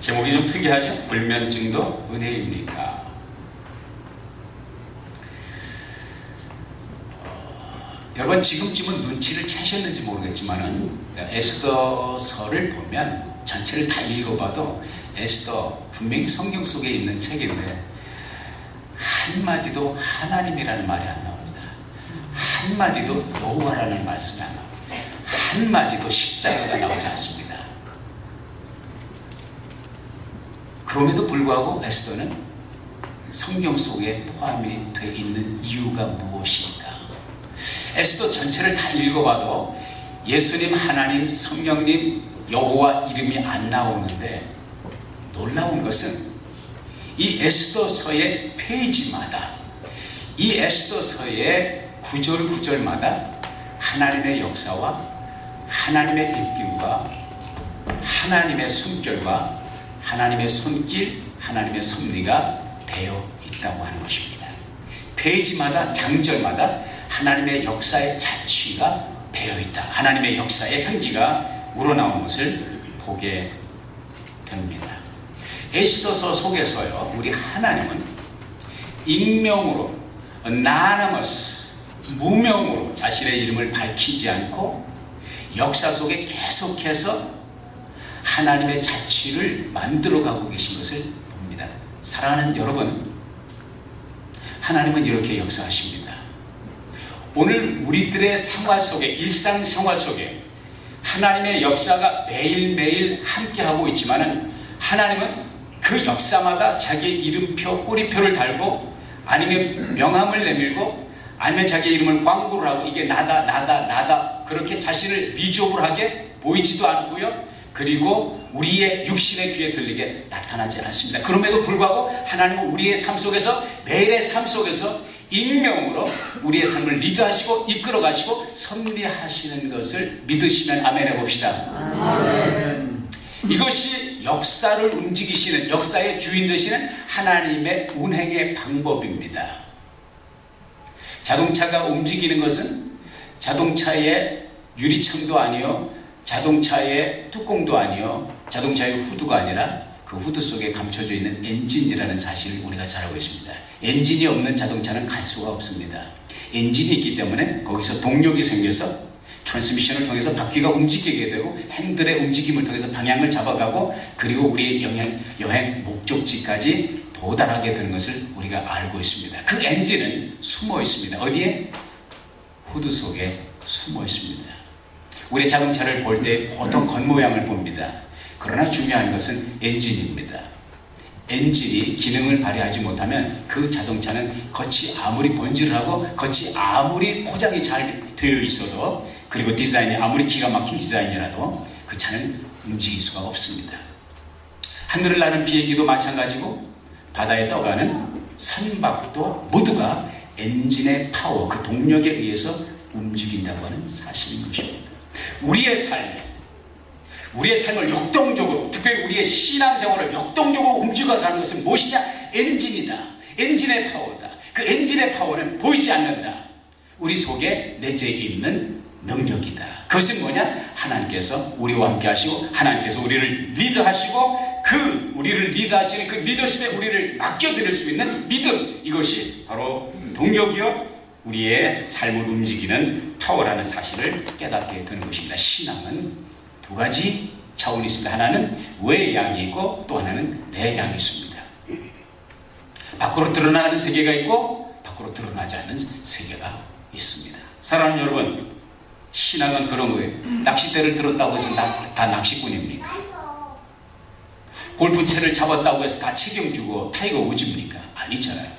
제목이 좀 특이하죠? 불면증도 은혜입니까? 여러분 지금쯤은 눈치를 채셨는지 모르겠지만은 에스더서를 보면 전체를 다 읽어봐도 에스더 분명히 성경 속에 있는 책인데 한마디도 하나님이라는 말이 안 나옵니다. 한마디도 여호와라는 말씀이 안 나옵니다. 한마디도 십자가가 나오지 않습니다. 그럼에도 불구하고 에스더는 성경 속에 포함이 되어 있는 이유가 무엇일까? 에스더 전체를 다 읽어봐도 예수님, 하나님, 성령님, 여호와 이름이 안 나오는데 놀라운 것은 이 에스더서의 페이지마다 이 에스더서의 구절마다 하나님의 역사와 하나님의 입김과 하나님의 숨결과 하나님의 손길, 하나님의 섭리가 배어 있다고 하는 것입니다. 페이지마다 장절마다 하나님의 역사의 자취가 배어 있다. 하나님의 역사의 향기가 우러나오는 것을 보게 됩니다. 에스더서 속에서요, 우리 하나님은 익명으로, 나나머스, 무명으로 자신의 이름을 밝히지 않고 역사 속에 계속해서 하나님의 자취를 만들어가고 계신 것을 봅니다. 사랑하는 여러분, 하나님은 이렇게 역사하십니다. 오늘 우리들의 생활 속에, 일상생활 속에 하나님의 역사가 매일매일 함께하고 있지만은 하나님은 그 역사마다 자기의 이름표, 꼬리표를 달고 아니면 명함을 내밀고 아니면 자기의 이름을 광고를 하고 이게 나다 그렇게 자신을 비주얼하게 보이지도 않고요. 그리고 우리의 육신의 귀에 들리게 나타나지 않습니다. 그럼에도 불구하고 하나님은 우리의 삶 속에서 매일의 삶 속에서 익명으로 우리의 삶을 리드하시고 이끌어가시고 섭리하시는 것을 믿으시면 아멘 해봅시다. 아멘. 이것이 역사를 움직이시는, 역사의 주인 되시는 하나님의 운행의 방법입니다. 자동차가 움직이는 것은 자동차의 유리창도 아니요, 자동차의 뚜껑도 아니요, 자동차의 후드가 아니라 그 후드 속에 감춰져 있는 엔진이라는 사실을 우리가 잘 알고 있습니다. 엔진이 없는 자동차는 갈 수가 없습니다. 엔진이 있기 때문에 거기서 동력이 생겨서 트랜스미션을 통해서 바퀴가 움직이게 되고 핸들의 움직임을 통해서 방향을 잡아가고 그리고 우리의 여행 목적지까지 도달하게 되는 것을 우리가 알고 있습니다. 그 엔진은 숨어 있습니다. 어디에? 후드 속에 숨어 있습니다. 우리 자동차를 볼 때 보통 겉모양을 봅니다. 그러나 중요한 것은 엔진입니다. 엔진이 기능을 발휘하지 못하면 그 자동차는 겉이 아무리 번지르하고 겉이 아무리 포장이 잘 되어 있어도 그리고 디자인이 아무리 기가 막힌 디자인이라도 그 차는 움직일 수가 없습니다. 하늘을 나는 비행기도 마찬가지고 바다에 떠가는 선박도 모두가 엔진의 파워, 그 동력에 의해서 움직인다고 하는 사실인 것입니다. 우리의 삶을 역동적으로, 특별히 우리의 신앙생활을 역동적으로 움직여가는 것은 무엇이냐? 엔진이다. 엔진의 파워다. 그 엔진의 파워는 보이지 않는다. 우리 속에 내재해 있는 능력이다. 그것은 뭐냐? 하나님께서 우리와 함께 하시고 하나님께서 우리를 리드하시고 그 우리를 리드하시는 그 리더십에 우리를 맡겨드릴 수 있는 믿음, 이것이 바로 동력이요 우리의 삶을 움직이는 파워라는 사실을 깨닫게 되는 것입니다. 신앙은 두 가지 차원이 있습니다. 하나는 외의 양이 있고 또 하나는 내 양이 있습니다. 밖으로 드러나는 세계가 있고 밖으로 드러나지 않는 세계가 있습니다. 사랑하는 여러분, 신앙은 그런 거예요. 낚싯대를 들었다고 해서 다 낚시꾼입니까? 골프채를 잡았다고 해서 다 책임지고 타이거 우즈입니까? 아니잖아요.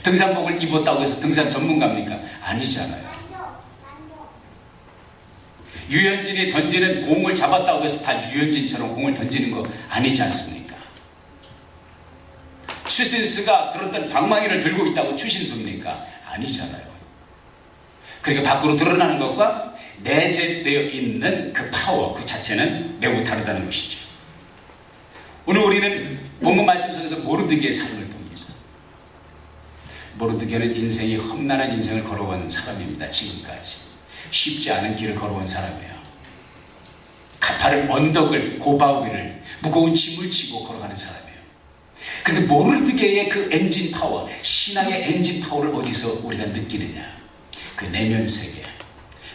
등산복을 입었다고 해서 등산 전문가입니까? 아니잖아요. 유현진이 던지는 공을 잡았다고 해서 다 유현진처럼 공을 던지는 거 아니지 않습니까? 추신수가 들었던 방망이를 들고 있다고 추신수입니까? 아니잖아요. 그러니까 밖으로 드러나는 것과 내재되어 있는 그 파워 그 자체는 매우 다르다는 것이죠. 오늘 우리는 본문 말씀 속에서 모르드게의 삶을 봅니다. 모르드게는 인생이 험난한 인생을 걸어온 사람입니다. 지금까지 쉽지 않은 길을 걸어온 사람이에요. 바른 언덕을 고바 위를 무거운 짐을 지고 걸어가는 사람이에요. 그런데 모르드게의 그 엔진 파워, 신앙의 엔진 파워를 어디서 우리가 느끼느냐? 그 내면 세계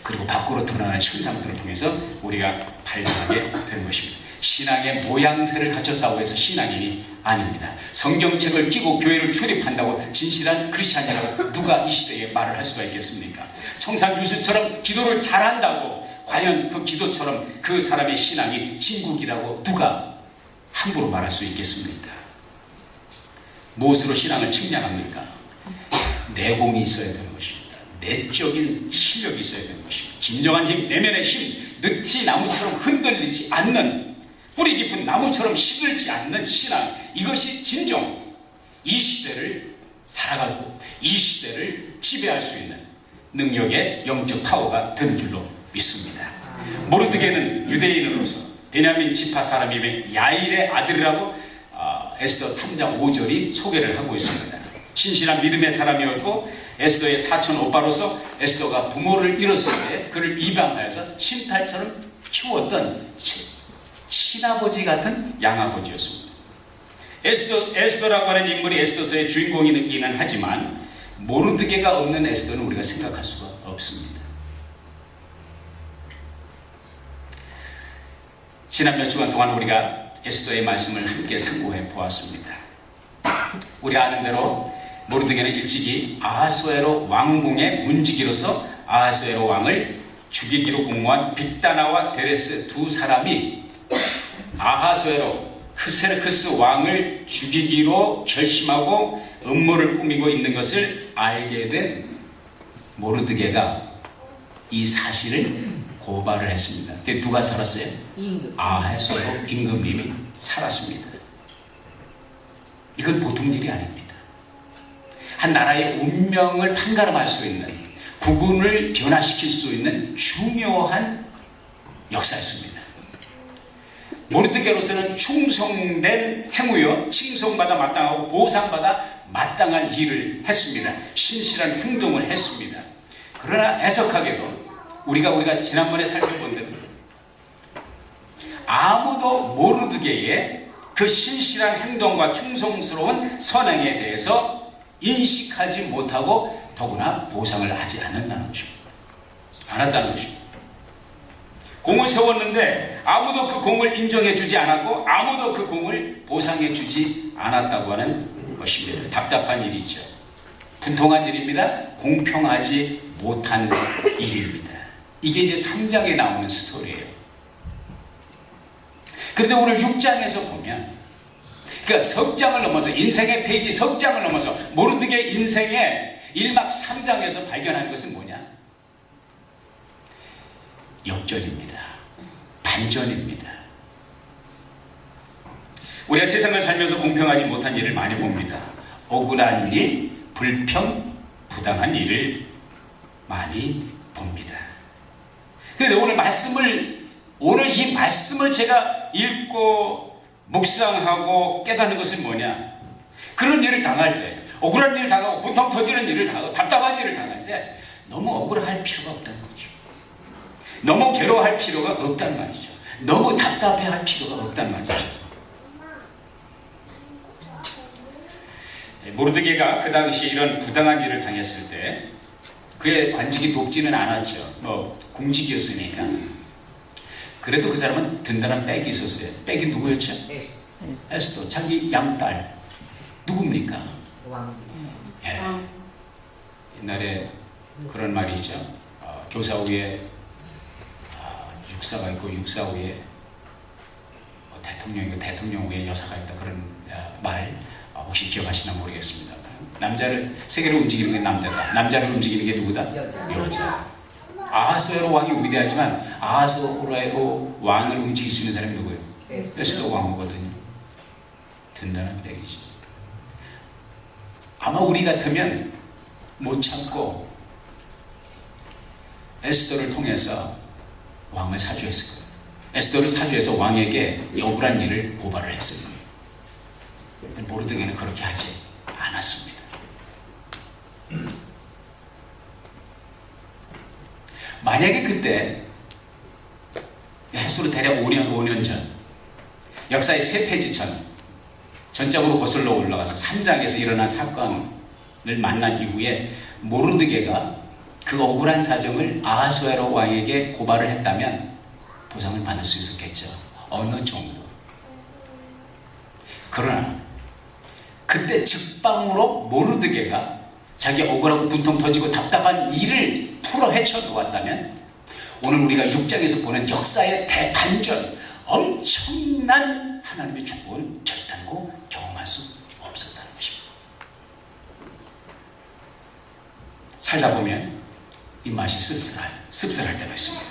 그리고 밖으로 드러나는 현상들을 통해서 우리가 발견하게 되는 것입니다. 신앙의 모양새를 갖췄다고 해서 신앙인이 아닙니다. 성경책을 끼고 교회를 출입한다고 진실한 크리스찬이라고 누가 이 시대에 말을 할 수가 있겠습니까? 청산 유수처럼 기도를 잘한다고 과연 그 기도처럼 그 사람의 신앙이 진국이라고 누가 함부로 말할 수 있겠습니까? 무엇으로 신앙을 측량합니까? 내공이 있어야 되는 것입니다. 내적인 실력이 있어야 되는 것입니다. 진정한 힘, 내면의 힘, 늪이 나무처럼 흔들리지 않는, 뿌리 깊은 나무처럼 시들지 않는 신앙, 이것이 진정 이 시대를 살아가고 이 시대를 지배할 수 있는 능력의 영적 파워가 되는 줄로 믿습니다. 모르드게는 유대인으로서 베냐민 지파 사람임의 야일의 아들이라고 에스더 3장 5절이 소개를 하고 있습니다. 신실한 믿음의 사람이었고 에스더의 사촌 오빠로서 에스더가 부모를 잃었을 때 그를 입양하여서 친딸처럼 키웠던 친아버지 같은 양아버지였습니다. 에스더라고 하는 인물이 에스더서의 주인공이기는 하지만 모르드게가 없는 에스더는 우리가 생각할 수가 없습니다. 지난 몇 주간 동안 우리가 에스더의 말씀을 함께 상고해 보았습니다. 우리 아는 대로 모르드게는 일찍이 아하수에로 왕궁의 문지기로서 아하수에로 왕을 죽이기로 공모한 빅다나와 데레스 두 사람이 아하수에로 흐세르크스 왕을 죽이기로 결심하고 음모를 꾸미고 있는 것을 알게 된 모르드게가 이 사실을 고발을 했습니다. 누가 살았어요? 아하수에로 임금님이 살았습니다. 이건 보통 일이 아닙니다. 한 나라의 운명을 판가름할 수 있는, 국운을 변화시킬 수 있는 중요한 역사였습니다. 모르드게로서는 충성된 행위여 칭송받아 마땅하고 보상받아 마땅한 일을 했습니다. 신실한 행동을 했습니다. 그러나 애석하게도 우리가 지난번에 살펴본 대로 아무도 모르드게의 그 신실한 행동과 충성스러운 선행에 대해서 인식하지 못하고 더구나 보상을 하지 않았다는 것입니다. 공을 세웠는데 아무도 그 공을 인정해 주지 않았고 아무도 그 공을 보상해 주지 않았다고 하는 것입니다. 답답한 일이죠. 분통한 일입니다. 공평하지 못한 일입니다. 이게 이제 3장에 나오는 스토리예요. 그런데 오늘 6장에서 보면, 그러니까 석장을 넘어서, 인생의 페이지 석장을 넘어서 모르드게 인생의 1막 3장에서 발견하는 것은 뭐냐? 역전입니다. 반전입니다. 우리가 세상을 살면서 공평하지 못한 일을 많이 봅니다. 억울한 일, 불평, 부당한 일을 많이 봅니다. 그런데 오늘 이 말씀을 제가 읽고 묵상하고 깨닫는 것은 뭐냐? 그런 일을 당할 때, 억울한 일을 당하고 분통 터지는 일을 당하고 답답한 일을 당할 때 너무 억울할 필요가 없다는 거죠. 너무 괴로워할 필요가 없단 말이죠. 너무 답답해할 필요가 없단 말이죠. 모르드게가 그 당시 이런 부당한 일을 당했을 때 그의 관직이 높지는 않았죠. 공직이었으니까. 그래도 그 사람은 든든한 백이 있었어요. 백이 누구였죠? 에스더. 자기 양딸. 누굽니까? 예. 옛날에 그런 말이 있죠. 교사 위에 육사가 있고 육사 위에 대통령이고 대통령 위에 여사가 있다. 그런 말 혹시 기억하시나 모르겠습니다. 세계를 움직이는 게 남자다. 남자를 움직이는 게 누구다? 여자. 아하수에로 왕이 위대하지만 아하수에로 왕을 움직일 수 있는 사람이 누구예요? 에스더 왕후거든요. 든든한 백이지. 아마 우리 같으면 못 참고 에스더를 통해서 왕을 사주했을 거예요. 에스더를 사주해서 왕에게 억울한 일을 고발을 했을 거예요. 모르드게는 그렇게 하지 않았습니다. 만약에 그때 횟수로 대략 5년 전, 역사의 세 페이지 전작으로 거슬러 올라가서 3장에서 일어난 사건을 만난 이후에 모르드게가 그 억울한 사정을 아하수에로 왕에게 고발을 했다면 보상을 받을 수 있었겠죠. 어느 정도. 그러나 그때 즉방으로 모르드게가 자기 억울하고 분통 터지고 답답한 일을 풀어 헤쳐 놓았다면 오늘 우리가 6장에서 보는 역사의 대반전, 엄청난 하나님의 축복을 결단코 경험할 수 없었다는 것입니다. 살다 보면 입맛이 씁쓸할 때가 있습니다.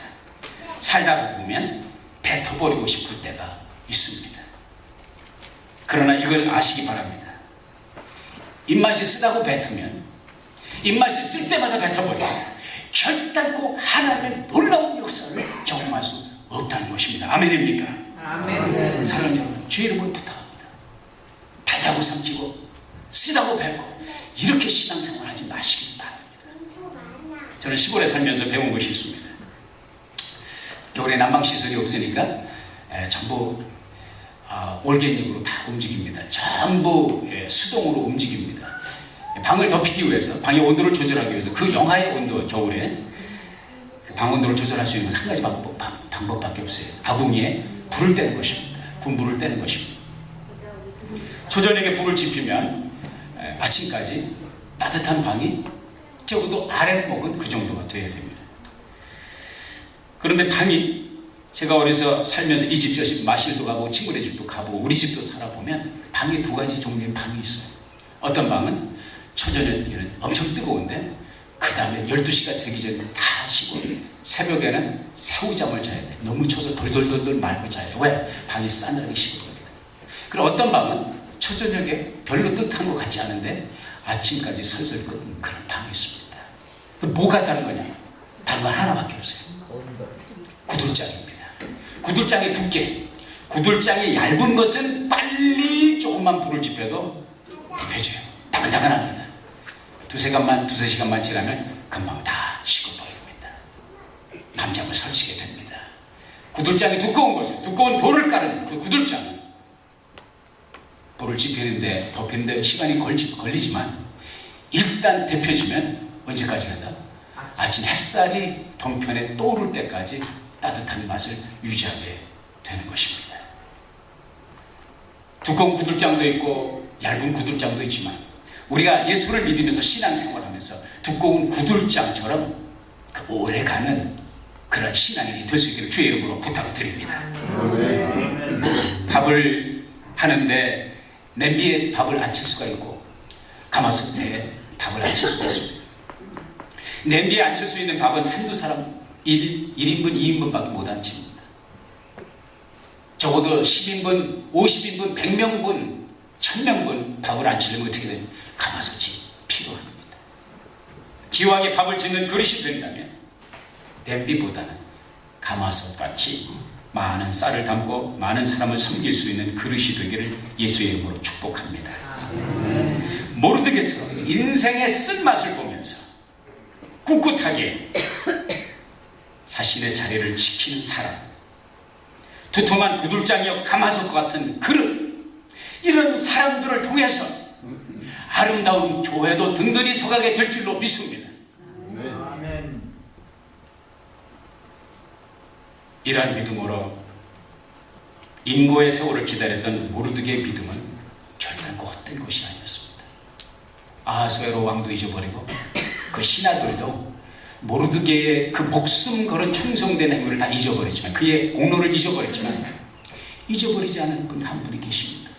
살다 보면 뱉어버리고 싶을 때가 있습니다. 그러나 이걸 아시기 바랍니다. 입맛이 쓰다고 뱉으면 입맛이 쓸 때마다 뱉어버려 결단코 하나님의 놀라운 역사를 경험할 수 없다는 것입니다. 아멘입니까? 아멘. 사랑하는 여러분, 주의 이름을 부탁합니다. 달라고 삼키고 쓰다고 뱉고 이렇게 신앙생활 하지 마시기 바랍니다. 저는 시골에 살면서 배운 것이 있습니다. 겨울에 난방시설이 없으니까 전부 올갯님으로 다 움직입니다. 전부 수동으로 움직입니다. 방을 덮이기 위해서, 방의 온도를 조절하기 위해서, 그 영하의 온도, 겨울에 방 온도를 조절할 수 있는 한 가지 방법밖에 없어요. 아궁이에 불을 떼는 것입니다. 군불을 떼는 것입니다. 초저녁에 불을 지피면 아침까지 따뜻한 방이 적어도 아랫목은 그 정도가 돼야 됩니다. 그런데 방이, 제가 어려서 살면서 이 집 저 집 마실도 가고 친구네 집도 가보고 우리 집도 살아보면 방에 두 가지 종류의 방이 있어요. 어떤 방은 초저녁에는 엄청 뜨거운데 그 다음에 12시가 되기 전에 다 쉬고 새벽에는 새우잠을 자야 돼. 너무 쳐서 돌돌돌돌 말고 자야 돼. 왜? 방이 싸늘하게 식어버립니다. 그리고 어떤 방은 초저녁에 별로 뜨뜻한 것 같지 않은데 아침까지 설설 끄는 그런 방이 있습니다. 뭐가 다른 거냐? 다른 건 하나밖에 없어요. 구들장입니다. 구들장의 두께. 구들장이 얇은 것은 빨리 조금만 불을 지펴도 데펴져요. 따끈따끈합니다. 두세 시간만 지나면 금방 다 식어버립니다. 밤잠을 설치게 됩니다. 구들장이 두꺼운 것은, 두꺼운 돌을 까는 그 구들장은 불을 지피는데, 덮이는데 시간이 걸리지만 일단 데펴지면 언제까지 간다? 아침 햇살이 동편에 떠오를 때까지 따뜻한 맛을 유지하게 되는 것입니다. 두꺼운 구들장도 있고 얇은 구들장도 있지만 우리가 예수를 믿으면서 신앙생활하면서 두꺼운 구들장처럼 오래가는 그런 신앙이 될 수 있기를 주의 이름으로 부탁드립니다. 밥을 하는데 냄비에 밥을 안 칠 수가 있고 가마솥에 밥을 안 칠 수가 있습니다. 냄비에 안 칠 수 있는 밥은 한두 사람 1인분, 2인분밖에 못 앉힙니다. 적어도 10인분, 50인분, 100명분, 1000명분 밥을 안 치려면 어떻게 되냐? 가마솥이 필요합니다. 기왕에 밥을 짓는 그릇이 된다면 냄비보다는 가마솥같이 많은 쌀을 담고 많은 사람을 섬길 수 있는 그릇이 되기를 예수의 이름으로 축복합니다. 모르드게처럼 인생의 쓴맛을 보면서 꿋꿋하게 자신의 자리를 지키는 사람, 두툼한 구들장이와 가마솥과 같은 그릇, 이런 사람들을 통해서 아름다운 교회도 든든히 서가게 될 줄로 믿습니다. 아멘. 이러한 믿음으로 인고의 세월을 기다렸던 모르드게의 믿음은 결단코 헛된 것이 아니었습니다. 아하수에로 왕도 잊어버리고 그 신하들도 모르드게의 그 목숨 걸은 충성된 행위를 다 잊어버렸지만, 그의 공로를 잊어버렸지만 잊어버리지 않은 분 한 분이 계십니다.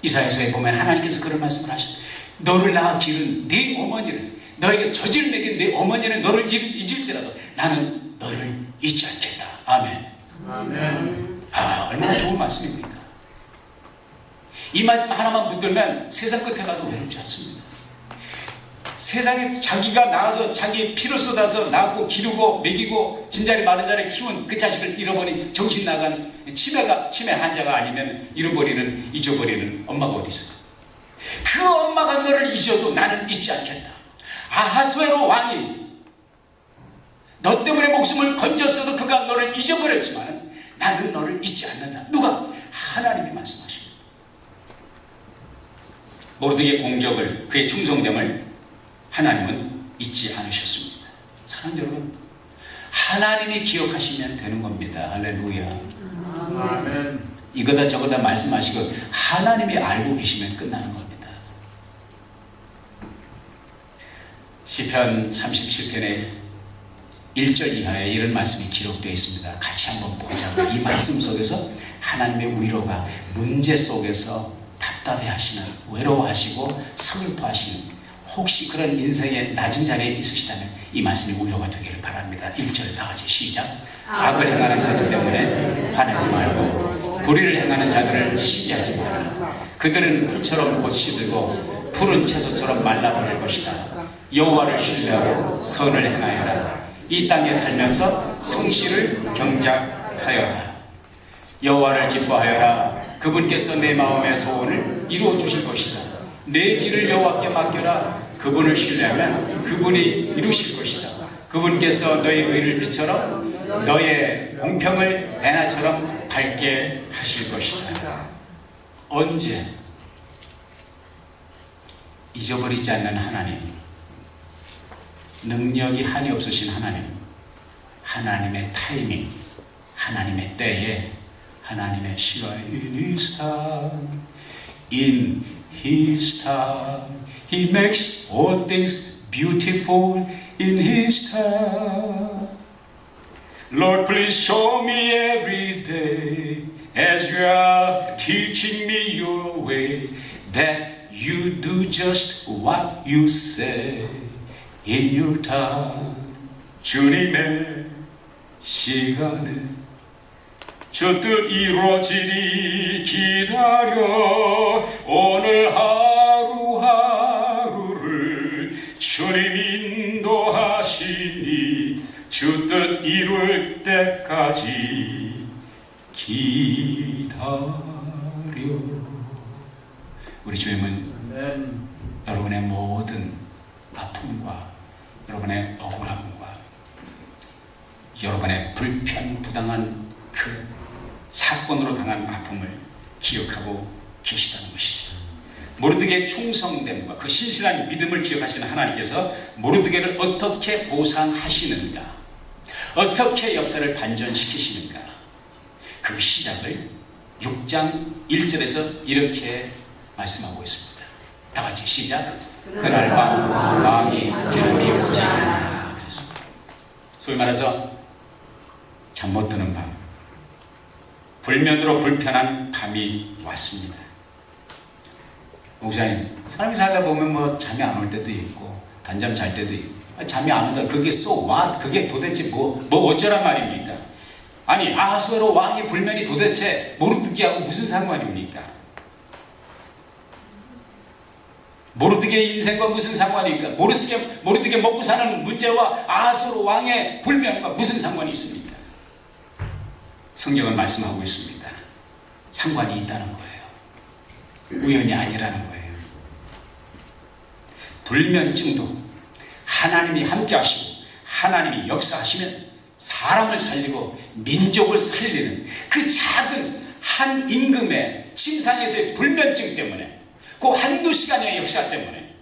이사야서에 보면 하나님께서 그런 말씀을 하십니다. 너를 낳아 기른 네 어머니를, 너에게 젖을 먹인 네 어머니는 너를 잊을지라도 나는 너를 잊지 않겠다. 아멘. 아멘. 얼마나 좋은 말씀입니까? 이 말씀 하나만 붙들면 세상 끝에 가도 외롭지 않습니다. 세상에 자기가 낳아서 자기 피를 쏟아서 낳고 기르고 먹이고 진자리 마른 자를 키운 그 자식을 잃어버린 정신 나간 치매 환자가 아니면 잊어버리는 엄마가 어디 있을까? 그 엄마가 너를 잊어도 나는 잊지 않겠다. 아하수에로 왕이 너 때문에 목숨을 건졌어도 그가 너를 잊어버렸지만 나는 너를 잊지 않는다. 누가? 하나님이 말씀하십니다. 모르드게의 공적을, 그의 충성됨을 하나님은 잊지 않으셨습니다. 사랑하는 여러분, 하나님이 기억하시면 되는 겁니다. 할렐루야. 아멘. 이거다 저거다 말씀하시고 하나님이 알고 계시면 끝나는 겁니다. 시편 37편에 1절 이하에 이런 말씀이 기록되어 있습니다. 같이 한번 보자고요. 이 말씀 속에서 하나님의 위로가 문제 속에서 답답해하시는, 외로워하시고 서글퍼하시는, 혹시 그런 인생의 낮은 자리에 있으시다면 이 말씀이 위로가 되기를 바랍니다. 1절 다 같이 시작. 악을 행하는 자들 때문에 화내지 말고 불의를 행하는 자들을 시기하지 말라. 그들은 풀처럼 곧 시들고 푸른 채소처럼 말라버릴 것이다. 여호와를 신뢰하고 선을 행하여라. 이 땅에 살면서 성실을 경작하여라. 여호와를 기뻐하여라. 그분께서 내 마음의 소원을 이루어 주실 것이다. 내 길을 여호와께 맡겨라. 그분을 신뢰하면 그분이 이루실 것이다. 그분께서 너의 의를 빛처럼 너의 공평을 배나처럼 밝게 하실 것이다. 언제? 잊어버리지 않는 하나님, 능력이 한이 없으신 하나님, 하나님의 타이밍, 하나님의 때에, 하나님의 시간에 In His time, in His time, He makes all things beautiful in His time. Lord, please show me every day as you are teaching me your way that you do just what you say in your time. 주님의 시간에 저 뜻 이루어지리 기다려 오늘 하루하루를 주님 인도하시니 주 뜻 이룰 때까지 기다려. 우리 주님은 아멘. 여러분의 모든 아픔과 여러분의 억울함과 여러분의 불편부당한 그 사건으로 당한 아픔을 기억하고 계시다는 것이죠. 모르드게의 충성됨과 그 신실한 믿음을 기억하시는 하나님께서 모르드게를 어떻게 보상하시는가, 어떻게 역사를 반전시키시는가, 그 시작을 6장 1절에서 이렇게 말씀하고 있습니다. 다 같이 시작. 그날 밤 왕이 잠이 오지 않았다. 소위 말해서 잠 못 드는 밤, 불면으로 불편한 밤이 왔습니다. 목사님, 사람이 살다 보면 뭐 잠이 안 올 때도 있고 단잠 잘 때도 있고, 잠이 안 온다, 그게 so what? 그게 도대체 뭐 어쩌란 말입니까? 아니, 아하수에로 왕의 불면이 도대체 모르드게하고 무슨 상관입니까? 모르드게의 인생과 무슨 상관입니까? 모르드게 먹고 사는 문제와 아하수에로 왕의 불면과 무슨 상관이 있습니까? 성경은 말씀하고 있습니다. 상관이 있다는 거예요. 우연이 아니라는 거예요. 불면증도 하나님이 함께 하시고 하나님이 역사하시면 사람을 살리고 민족을 살리는 그 작은 한 임금의 침상에서의 불면증 때문에, 그 한두 시간의 역사 때문에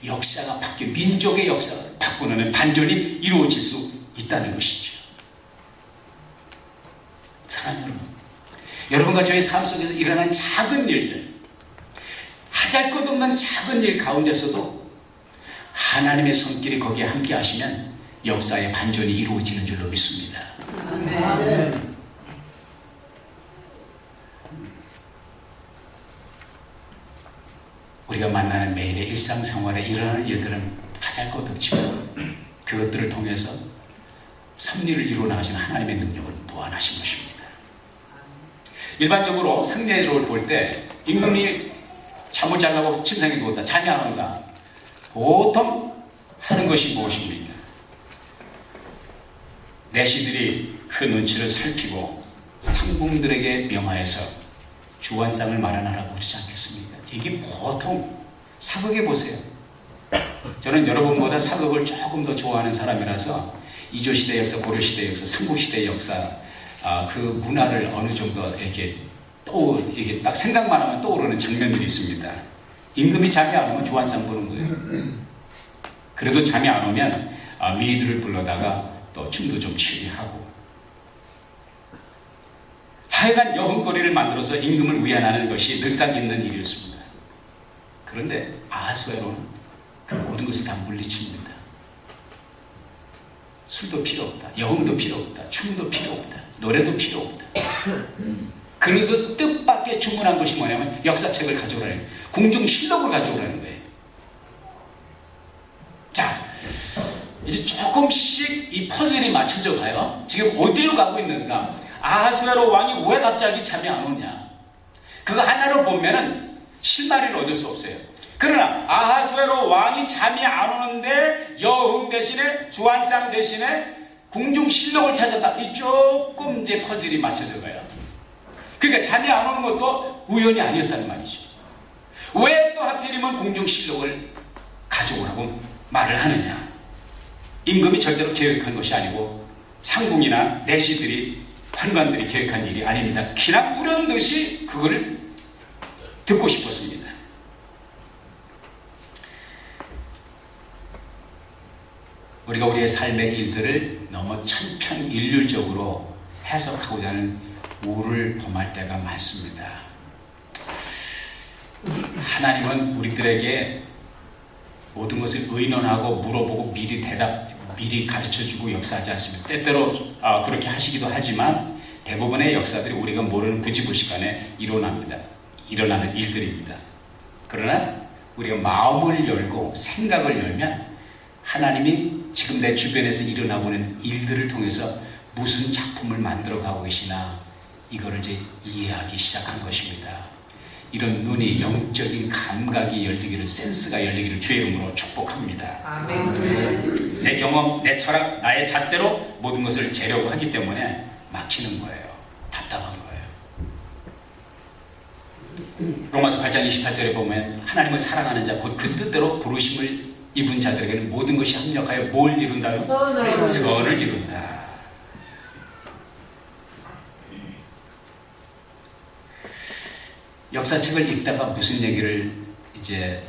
역사가 바뀌어 민족의 역사를 바꾸는 반전이 이루어질 수 있다는 것이죠. 사랑하는 여러분, 여러분과 저의 삶 속에서 일어난 작은 일들, 하잘것없는 작은 일 가운데서도 하나님의 손길이 거기에 함께 하시면 역사의 반전이 이루어지는 줄로 믿습니다. 아멘. 우리가 만나는 매일의 일상생활에 일어나는 일들은 하잘것없지만 그것들을 통해서 섭리를 이루어 나가시는 하나님의 능력을 무한하신 것입니다. 일반적으로 상례적으로 볼 때 임금이 잠을 자려고 침상에 누웠다, 잠이 안 온다, 보통 하는 것이 무엇입니까? 내시들이 그 눈치를 살피고 상궁들에게 명하여서 주안상을 마련하라고 그러지 않겠습니까? 이게 보통, 사극해 보세요. 저는 여러분보다 사극을 조금 더 좋아하는 사람이라서 이조시대 역사, 고려시대 역사, 삼국시대 역사 그 문화를 어느 정도 이렇게 이게 딱 생각만 하면 떠오르는 장면들이 있습니다. 임금이 잠이 안 오면 조한상 보는 거예요. 그래도 잠이 안 오면 미이들을 불러다가 또 춤도 좀 추게 하고, 하여간 여흥거리를 만들어서 임금을 위안하는 것이 늘상 있는 일이었습니다. 그런데 아하수에로는 그 모든 것을 다 물리칩니다. 술도 필요 없다, 여흥도 필요 없다, 춤도 필요 없다, 노래도 필요 없다. 그래서 뜻밖의 주문한 것이 뭐냐면 역사책을 가져오라는 거예요. 궁중실록을 가져오라는 거예요. 자, 이제 조금씩 이 퍼즐이 맞춰져 가요. 지금 어디로 가고 있는가? 아하스웨로 왕이 왜 갑자기 잠이 안 오냐? 그거 하나로 보면은 실마리를 얻을 수 없어요. 그러나 아하스웨로 왕이 잠이 안 오는데 여흥 대신에 주한상 대신에 궁중실록을 찾았다. 이 조금 이제 퍼즐이 맞춰져 가요. 그러니까 잠이 안 오는 것도 우연이 아니었다는 말이죠. 왜 또 하필이면 궁중실록을 가져오라고 말을 하느냐? 임금이 절대로 계획한 것이 아니고 상궁이나 내시들이, 환관들이 계획한 일이 아닙니다. 그냥 불현듯이 그거를 듣고 싶었습니다. 우리가 우리의 삶의 일들을 너무 천편일률적으로 해석하고자 하는 우를 범할 때가 많습니다. 하나님은 우리들에게 모든 것을 의논하고 물어보고 미리 가르쳐주고 역사하지 않습니다. 때때로 그렇게 하시기도 하지만 대부분의 역사들이 우리가 모르는 부지불식간에 일어나는 일들입니다. 그러나 우리가 마음을 열고 생각을 열면 하나님이 지금 내 주변에서 일어나고 있는 일들을 통해서 무슨 작품을 만들어가고 계시나 이거를 이제 이해하기 시작한 것입니다. 이런 눈이, 영적인 감각이 열리기를, 센스가 열리기를 주의 이름으로 축복합니다. 아멘. 내 경험, 내 철학, 나의 잣대로 모든 것을 재려고 하기 때문에 막히는 거예요. 답답한 거예요. 로마서 8장 28절에 보면 하나님을 사랑하는 자, 곧 그 뜻대로 부르심을 입은 자들에게는 모든 것이 합력하여 뭘 이룬다요? 선을 이룬다. 역사책을 읽다가 무슨 얘기를 이제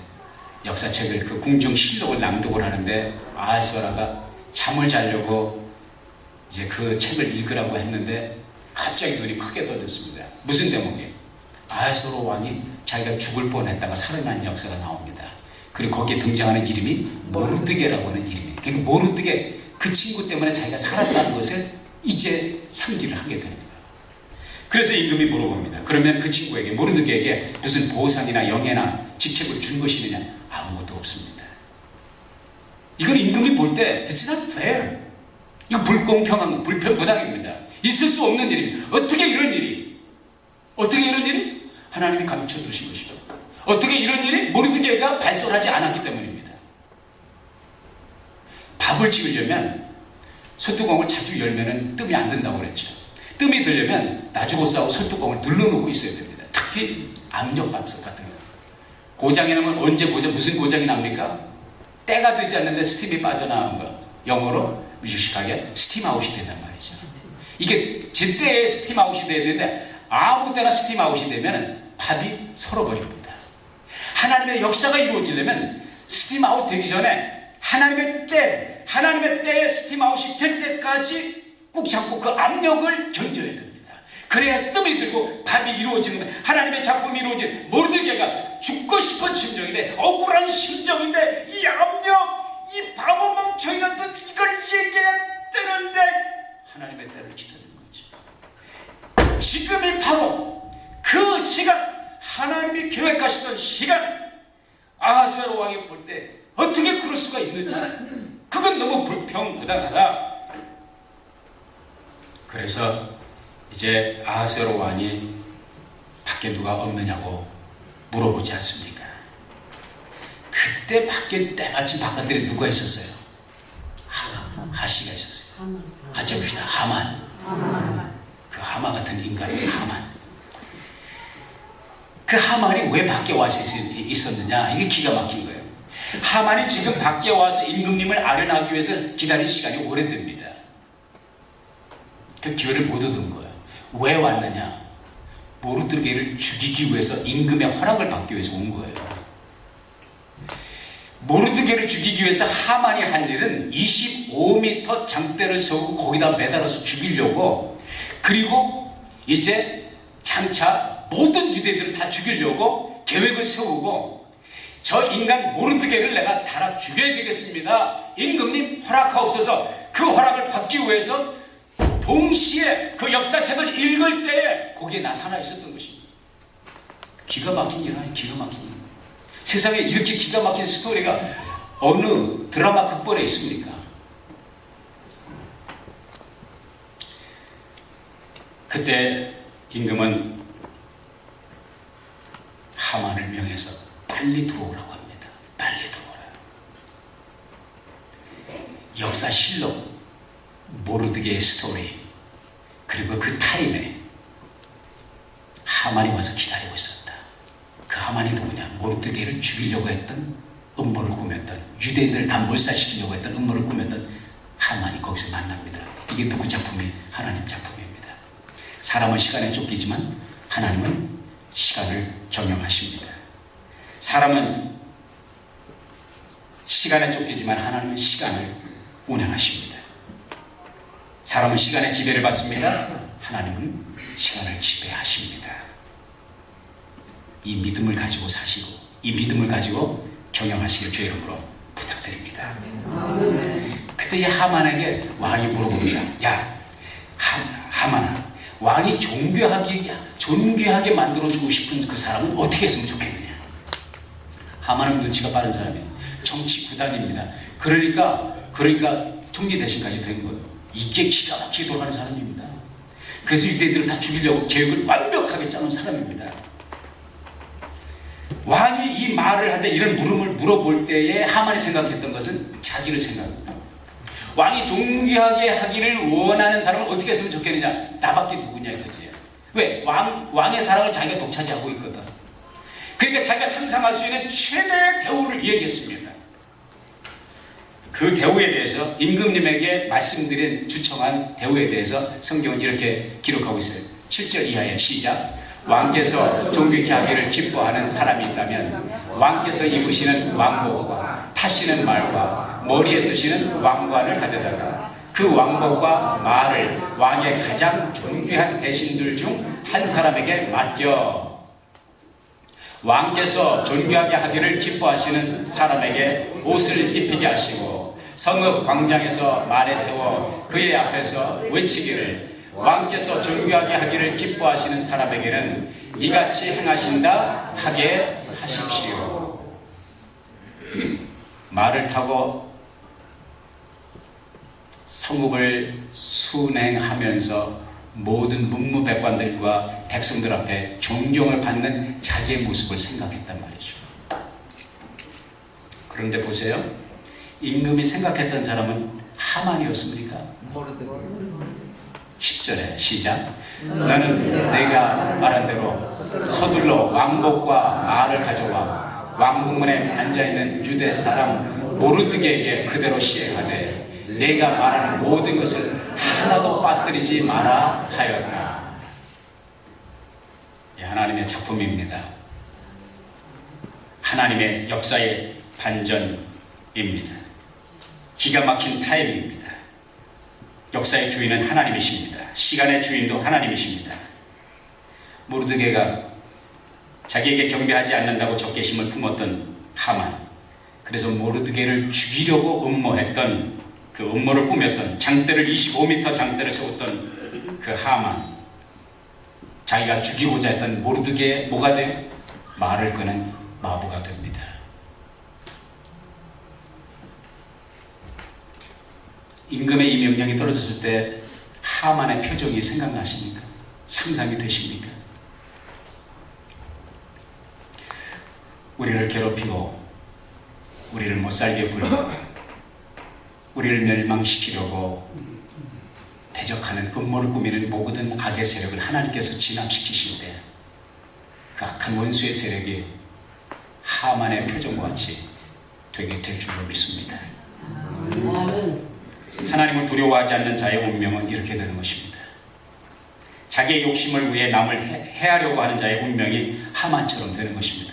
역사책을 그 궁중실록을 낭독을 하는데 아하스웨로가 잠을 자려고 이제 그 책을 읽으라고 했는데 갑자기 눈이 크게 떠졌습니다. 무슨 대목이에요? 아하스웨로 왕이 자기가 죽을 뻔했다가 살아난 역사가 나옵니다. 그리고 거기에 등장하는 이름이 모르드게라고 하는 이름이에요. 그러니까 모르드게, 그 친구 때문에 자기가 살았다는 것을 이제 상기를 하게 됩니다. 그래서 임금이 물어봅니다. 그러면 그 친구에게, 모르드게에게 무슨 보상이나 영예나 직책을 준 것이 있느냐? 아무것도 없습니다. 이건 임금이 볼 때 It's not fair. 이거 불공평한, 불편부당입니다. 있을 수 없는 일입니다. 어떻게 이런 일이? 하나님이 감춰 두신 것이죠. 어떻게 이런 일이? 모르드게가 발설하지 않았기 때문입니다. 밥을 지으려면 소뚜껑을 자주 열면 뜸이 안 든다고 그랬죠. 뜸이 들려면 나주고싸하고 소뚜껑을 눌러놓고 있어야 됩니다. 특히 압력밥솥 같은 거. 고장이 나면 언제 무슨 고장이 납니까? 때가 되지 않는데 스팀이 빠져나온 거. 영어로 유식하게 스팀아웃이 된단 말이죠. 이게 제때에 스팀아웃이 돼야 되는데 아무 때나 스팀아웃이 되면 밥이 설어버립니다. 하나님의 역사가 이루어지려면 스팀아웃 되기 전에 하나님의 때에 스팀아웃이 될 때까지 꾹 잡고 그 압력을 견뎌야 됩니다. 그래야 뜸이 들고 밥이 이루어지는 거예요. 하나님의 작품이 이루어진 모르드게가 죽고 싶은 심정인데, 억울한 심정인데, 이 압력, 이 바보 멍청이 같은 이걸 얘기해야 되는데 하나님의 때를 기다리는 거죠. 지금이 바로 그 시간, 하나님이 계획하시던 시간, 아하스웨로 왕이 볼 때 어떻게 그럴 수가 있느냐? 그건 너무 불평부당하다. 그래서 이제 아하스웨로 왕이 밖에 누가 없느냐고 물어보지 않습니까? 그때 밖에 때마침 바깥들에 누가 있었어요? 하시가 있었어요. 같이 봅시다. 하만. 그 하마 같은 인간이 하만. 그 하만이 왜 밖에 와서 있었느냐? 이게 기가 막힌 거예요. 하만이 지금 밖에 와서 임금님을 아련하기 위해서 기다린 시간이 오래됩니다. 그 기회를 못 얻은 거예요. 왜 왔느냐? 모르드게를 죽이기 위해서 임금의 허락을 받기 위해서 온 거예요. 모르드게를 죽이기 위해서 하만이 한 일은 25m 장대를 세우고 거기다 매달아서 죽이려고, 그리고 이제 장차 모든 유대인들을 다 죽이려고 계획을 세우고, 저 인간 모르드게를 내가 달아 죽여야 되겠습니다. 임금님 허락하옵소서. 그 허락을 받기 위해서 동시에 그 역사책을 읽을 때에 거기에 나타나 있었던 것입니다. 기가 막힌 일 아니에요. 기가 막힌 일. 세상에 이렇게 기가 막힌 스토리가 어느 드라마 극본에 있습니까? 그때 임금은 하만을 명해서 빨리 들어오라고 합니다. 빨리 들어오라. 역사실록 모르드게의 스토리, 그리고 그 타임에 하만이 와서 기다리고 있었다. 그 하만이 누구냐? 모르드게를 죽이려고 했던, 음모를 꾸몄던, 유대인들을 다 몰살시키려고 했던 음모를 꾸몄던 하만이 거기서 만납니다. 이게 누구 작품이? 하나님 작품입니다. 사람은 시간에 쫓기지만 하나님은 시간을 경영하십니다. 사람은 시간에 쫓기지만 하나님은 시간을 운행하십니다. 사람은 시간의 지배를 받습니다. 하나님은 시간을 지배하십니다. 이 믿음을 가지고 사시고, 이 믿음을 가지고 경영하시길 주의 이름으로 부탁드립니다. 그때 이 하만에게 왕이 물어봅니다. 야, 하만아, 왕이 존귀하게 만들어주고 싶은 그 사람은 어떻게 했으면 좋겠느냐? 하만은 눈치가 빠른 사람이에요. 정치 구단입니다. 그러니까 총리 대신까지 된 거예요. 이게 기가 막히게 돌아가는 사람입니다. 그래서 유대인들을 다 죽이려고 계획을 완벽하게 짜놓은 사람입니다. 왕이 이 말을 하는데 이런 물음을 물어볼 때에 하만이 생각했던 것은 자기를 생각합니다. 왕이 존귀하게 하기를 원하는 사람을 어떻게 했으면 좋겠느냐? 나밖에 누구냐 이거지. 왜? 왕의 사랑을 자기가 독차지하고 있거든. 그러니까 자기가 상상할 수 있는 최대의 대우를 얘기했습니다. 그 대우에 대해서 임금님에게 말씀드린 주청한 대우에 대해서 성경은 이렇게 기록하고 있어요. 7절 이하의 시작. 왕께서 존귀케 하기를 기뻐하는 사람이 있다면 왕께서 입으시는 왕복과 타시는 말과 머리에 쓰시는 왕관을 가져다가 그 왕복과 말을 왕의 가장 존귀한 대신들 중 한 사람에게 맡겨 왕께서 존귀하게 하기를 기뻐하시는 사람에게 옷을 입히게 하시고 성읍 광장에서 말에 태워 그의 앞에서 외치기를 왕께서 존귀하게 하기를 기뻐하시는 사람에게는 이같이 행하신다 하게 하십시오. 말을 타고 성읍을 순행하면서 모든 문무백관들과 백성들 앞에 존경을 받는 자기의 모습을 생각했단 말이죠. 그런데 보세요. 임금이 생각했던 사람은 하만이었습니까? 10절에 시작. 너는 내가 말한 대로 서둘러 왕복과 말을 가져와 왕궁문에 앉아있는 유대 사람 모르드게에게 그대로 시행하되 내가 말하는 모든 것을 하나도 빠뜨리지 마라 하였다. 하나님의 작품입니다. 하나님의 역사의 반전입니다. 기가 막힌 타임입니다. 역사의 주인은 하나님이십니다. 시간의 주인도 하나님이십니다. 모르드게가 자기에게 경배하지 않는다고 적개심을 품었던 하만, 그래서 모르드게를 죽이려고 음모했던, 그 음모를 꾸몄던, 장대를 25m 장대를 세웠던 그 하만, 자기가 죽이고자 했던 모르드게의 뭐가 돼요? 말을 끄는 마부가 됩니다. 임금의 이 명령이 떨어졌을 때 하만의 표정이 생각나십니까? 상상이 되십니까? 우리를 괴롭히고 우리를 못살게 굴고 우리를 멸망시키려고 대적하는 음모를 꾸미는 모든 악의 세력을 하나님께서 진압시키실 때 그 악한 원수의 세력이 하만의 표정과 같이 되게 될 줄로 믿습니다. 하나님을 두려워하지 않는 자의 운명은 이렇게 되는 것입니다. 자기의 욕심을 위해 남을 해하려고 하는 자의 운명이 하만처럼 되는 것입니다.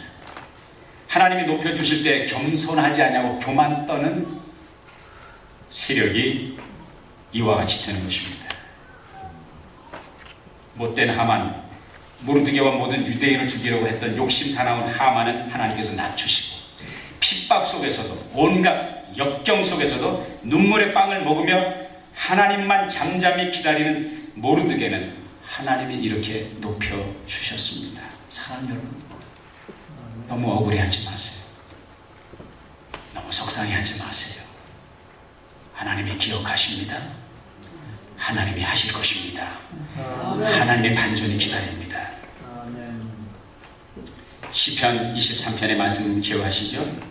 하나님이 높여주실 때 겸손하지 않냐고 교만 떠는 세력이 이와 같이 되는 것입니다. 못된 하만, 모르드게와 모든 유대인을 죽이려고 했던 욕심 사나운 하만은 하나님께서 낮추시고, 핍박 속에서도 온갖 역경 속에서도 눈물의 빵을 먹으며 하나님만 잠잠히 기다리는 모르드게는 하나님이 이렇게 높여주셨습니다. 사랑하는 여러분, 너무 억울해하지 마세요. 너무 속상해하지 마세요. 하나님이 기억하십니다. 하나님이 하실 것입니다. 하나님의 반전이 기다립니다. 시편 23편의 말씀 기억하시죠?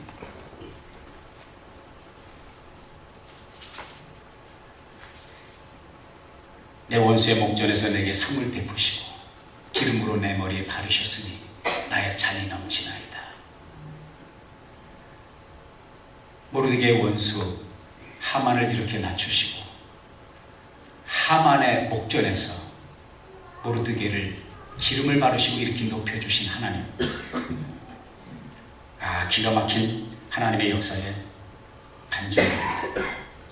내 원수의 목전에서 내게 상을 베푸시고 기름으로 내 머리에 바르셨으니 나의 잔이 넘치나이다. 모르드게의 원수 하만을 이렇게 낮추시고 하만의 목전에서 모르드게를 기름을 바르시고 이렇게 높여주신 하나님. 기가 막힌 하나님의 역사에 반전입니다.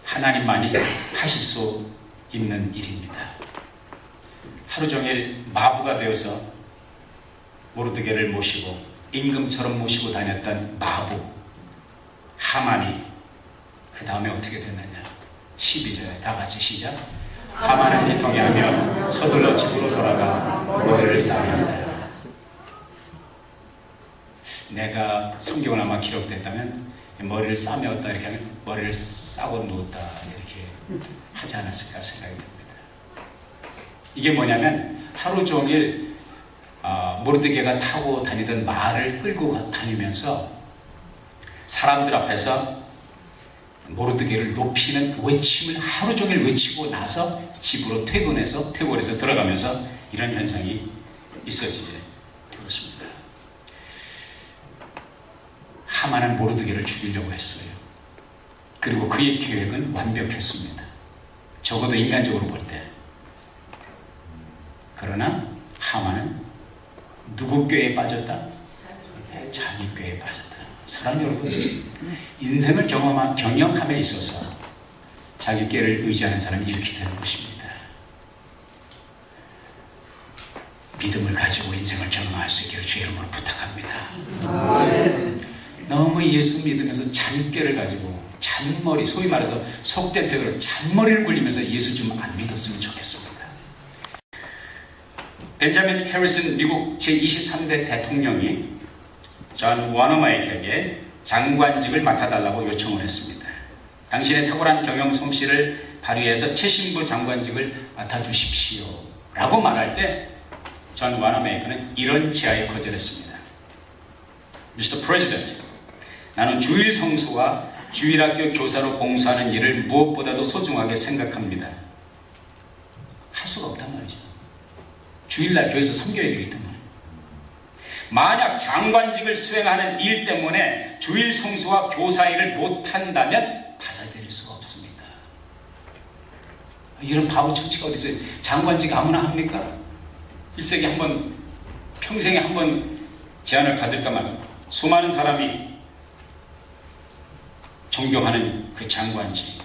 하나님만이 하실 수 있는 일입니다. 하루 종일 마부가 되어서 모르드게를 모시고 임금처럼 모시고 다녔던 마부 하만이 그 다음에 어떻게 됐느냐? 12절에 다 같이 시작. 하만은 비통해하며 서둘러 집으로 돌아가 머리를 싸매었다. 내가 성경을 아마 기록됐다면 머리를 싸매었다 이렇게 하면 머리를 싸고 누웠다 이렇게 하지 않았을까 생각이 듭니다. 이게 뭐냐면 하루 종일 모르드게가 타고 다니던 말을 끌고 다니면서 사람들 앞에서 모르드게를 높이는 외침을 하루 종일 외치고 나서 집으로 퇴근해서 들어가면서 이런 현상이 있어지게 되었습니다. 하만은 모르드게를 죽이려고 했어요. 그리고 그의 계획은 완벽했습니다. 적어도 인간적으로 볼 때. 그러나 하만은 누구 꾀에 빠졌다? 자기 꾀에 빠졌다. 사랑하는 여러분, 인생을 경영함에 있어서 자기 꾀를 의지하는 사람이 이렇게 되는 것입니다. 믿음을 가지고 인생을 경영할 수 있기를 주의 이름으로 부탁합니다. 너무 예수 믿으면서 잔꾀를 가지고 잔머리, 소위 말해서 속된 표현으로 잔머리를 굴리면서 예수 좀 안 믿었으면 좋겠습니다. 벤자민 해리슨 미국 제23대 대통령이 존 워너마이크에게 장관직을 맡아달라고 요청을 했습니다. 당신의 탁월한 경영 솜씨를 발휘해서 최신부 장관직을 맡아주십시오 라고 말할 때 존 워너마이크는 이런 지하에 거절했습니다. Mr. President, 나는 주일 성수와 주일학교 교사로 봉사하는 일을 무엇보다도 소중하게 생각합니다. 할 수가 없단 말이죠. 주일날 교회에서 섬겨야 되기 때문에. 만약 장관직을 수행하는 일 때문에 주일 성수와 교사 일을 못한다면 받아들일 수가 없습니다. 이런 바보 처치가 어디 있어요? 장관직 아무나 합니까? 일생에 한 번, 평생에 한 번 제안을 받을까 말까. 수많은 사람이 존경하는 그 장관직.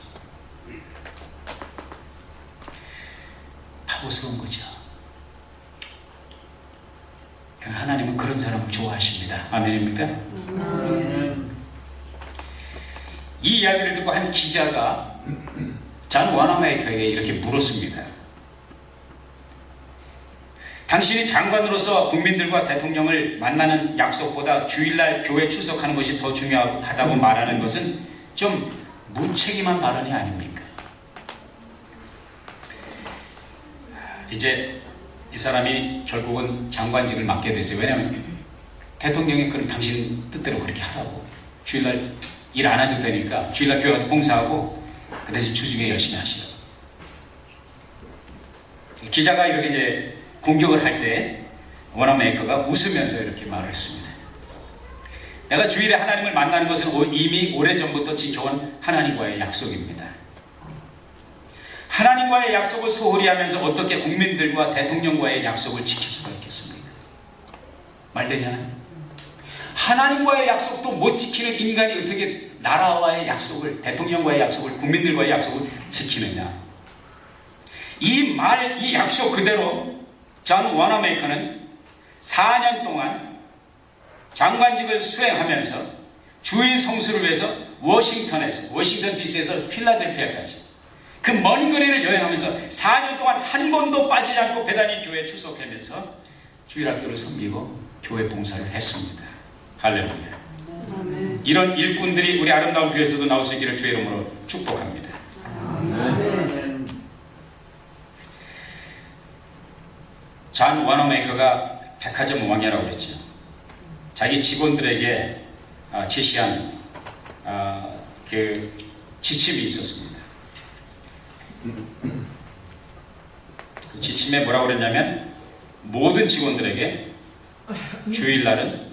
바보스러운 거죠. 하나님은 그런 사람을 좋아하십니다. 아멘입니까? 이 이야기를 듣고 한 기자가 존 워너메이커에게 이렇게 물었습니다. 당신이 장관으로서 국민들과 대통령을 만나는 약속보다 주일날 교회 출석하는 것이 더 중요하다고 말하는 것은 좀 무책임한 발언이 아닙니까? 이제 이 사람이 결국은 장관직을 맡게 됐어요. 왜냐하면 대통령이 그럼 당신 뜻대로 그렇게 하라고. 주일날 일 안 해도 되니까 주일날 교회 가서 봉사하고 그 대신 주중에 열심히 하시라고. 기자가 이렇게 이제 공격을 할 때 워너메이커가 웃으면서 이렇게 말을 했습니다. 내가 주일에 하나님을 만나는 것은 이미 오래전부터 지켜온 하나님과의 약속입니다. 하나님과의 약속을 소홀히 하면서 어떻게 국민들과 대통령과의 약속을 지킬 수가 있겠습니까? 말되잖아요. 하나님과의 약속도 못 지키는 인간이 어떻게 나라와의 약속을, 대통령과의 약속을, 국민들과의 약속을 지키느냐. 이 약속 그대로 존 와나메이커는 4년 동안 장관직을 수행하면서 주일 성수를 위해서 워싱턴 DC에서 필라델피아까지 그 먼 거리를 여행하면서 4년 동안 한 번도 빠지지 않고 베다니 교회에 출석하면서 주일학교를 섬기고 교회 봉사를 했습니다. 할렐루야. 아멘. 이런 일꾼들이 우리 아름다운 교회에서도 나올 수 있기를 주의 이름으로 축복합니다. 아멘. 존 와너메이커가 백화점 왕이라고 그랬죠. 자기 직원들에게 제시한 그 지침이 있었습니다. 그 지침에 뭐라고 그랬냐면 모든 직원들에게 주일날은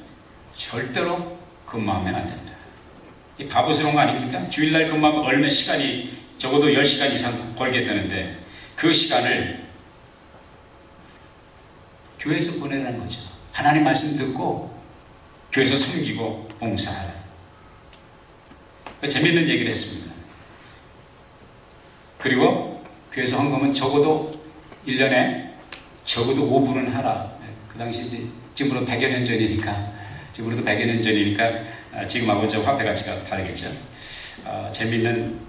절대로 근무하면 안 된다. 이 바보스러운 거 아닙니까? 주일날 근무하면 얼마 시간이 적어도 10시간 이상 벌게 되는데 그 시간을 교회에서 보내라는 거죠. 하나님 말씀 듣고 교회에서 섬기고 봉사하라. 재밌는 얘기를 했습니다. 그리고 교회에서 헌금은 적어도 1년에 적어도 5분은 하라. 그 당시 이제 지금으로 100여 년 전이니까 지금하고 좀 화폐 가치가 다르겠죠. 재밌는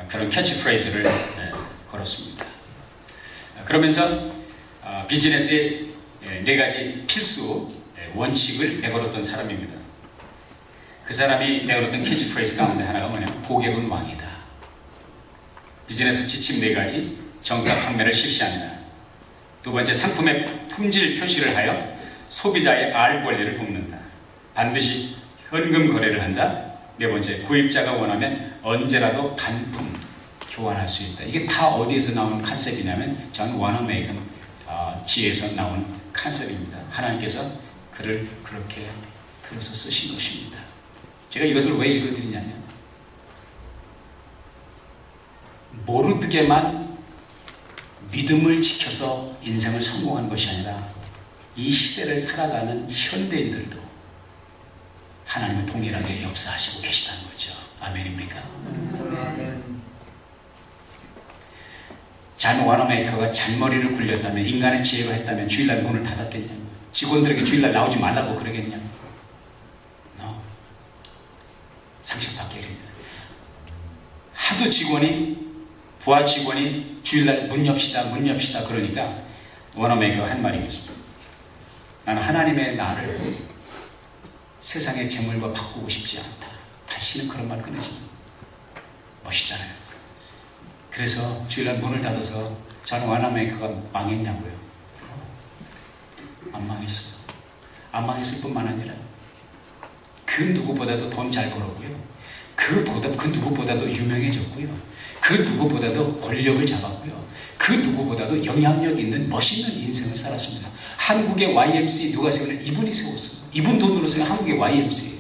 그런 캐치프레이즈를 걸었습니다. 그러면서 비즈니스의 4가지 필수 원칙을 내걸었던 사람입니다. 그 사람이 내걸었던 캐치프레이즈 가운데 하나가 뭐냐면 고객은 왕이다. 비즈니스 지침 4가지, 정가 판매를 실시한다. 2번째, 상품의 품질 표시를 하여 소비자의 알 권리를 돕는다. 반드시 현금 거래를 한다. 4번째, 구입자가 원하면 언제라도 반품 교환할 수 있다. 이게 다 어디에서 나온 컨셉이냐면 존 와너메이커 지에서 나온 컨셉입니다. 하나님께서 그를 그렇게 들어서 쓰신 것입니다. 제가 이것을 왜 읽어드리냐면 모르드게만 믿음을 지켜서 인생을 성공한 것이 아니라 이 시대를 살아가는 현대인들도 하나님은 동일하게 역사하시고 계시다는 거죠. 아멘입니까? 존 와너메이커가 잔머리를 굴렸다면, 인간의 지혜가 했다면 주일날 문을 닫았겠냐고, 직원들에게 주일날 나오지 말라고 그러겠냐고. 상식 밖의 일입니다. 하도 부하 직원이 주일날 문 엽시다 그러니까 와너메이커가 한 말이 있습니다. 나는 하나님의 나를 세상의 재물과 바꾸고 싶지 않다. 다시는 그런 말 꺼내지 마. 멋있잖아요. 그래서 주일날 문을 닫아서 존 와너메이커가 망했냐고요. 안 망했어요. 안 망했을 뿐만 아니라 그 누구보다도 돈 잘 벌었고요. 그 누구보다도 유명해졌고요. 그 누구보다도 권력을 잡았고요. 그 누구보다도 영향력 있는 멋있는 인생을 살았습니다. 한국의 YMCA 누가 세우냐? 이분이 세웠어요. 이분 돈으로 세운 한국의 YMCA.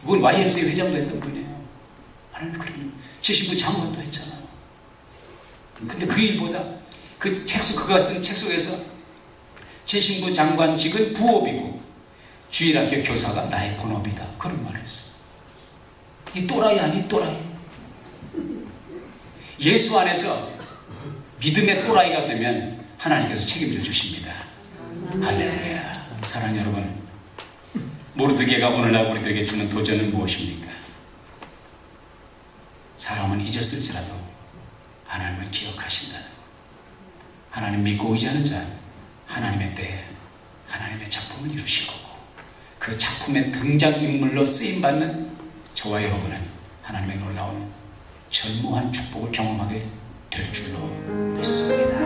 이분 YMCA 회장도 했던 분이에요. 하나님 그러면 70부 장관도 했잖아요. 근데 그 일보다 그가 쓴 책 속에서 제신부 장관직은 부업이고 주일학교 교사가 나의 본업이다. 그런 말을 했어요. 이 또라이 아니 또라이. 예수 안에서 믿음의 또라이가 되면 하나님께서 책임져 주십니다. 할렐루야. 사랑하는 여러분, 모르드게가 오늘날 우리들에게 주는 도전은 무엇입니까? 사람은 잊었을지라도 하나님은 기억하신다는 것. 하나님 믿고 의지하는 자, 하나님의 때에 하나님의 작품을 이루실 거고, 그 작품의 등장인물로 쓰임받는 저와 여러분은 하나님의 놀라운 전무한 축복을 경험하게 될 줄로 믿습니다.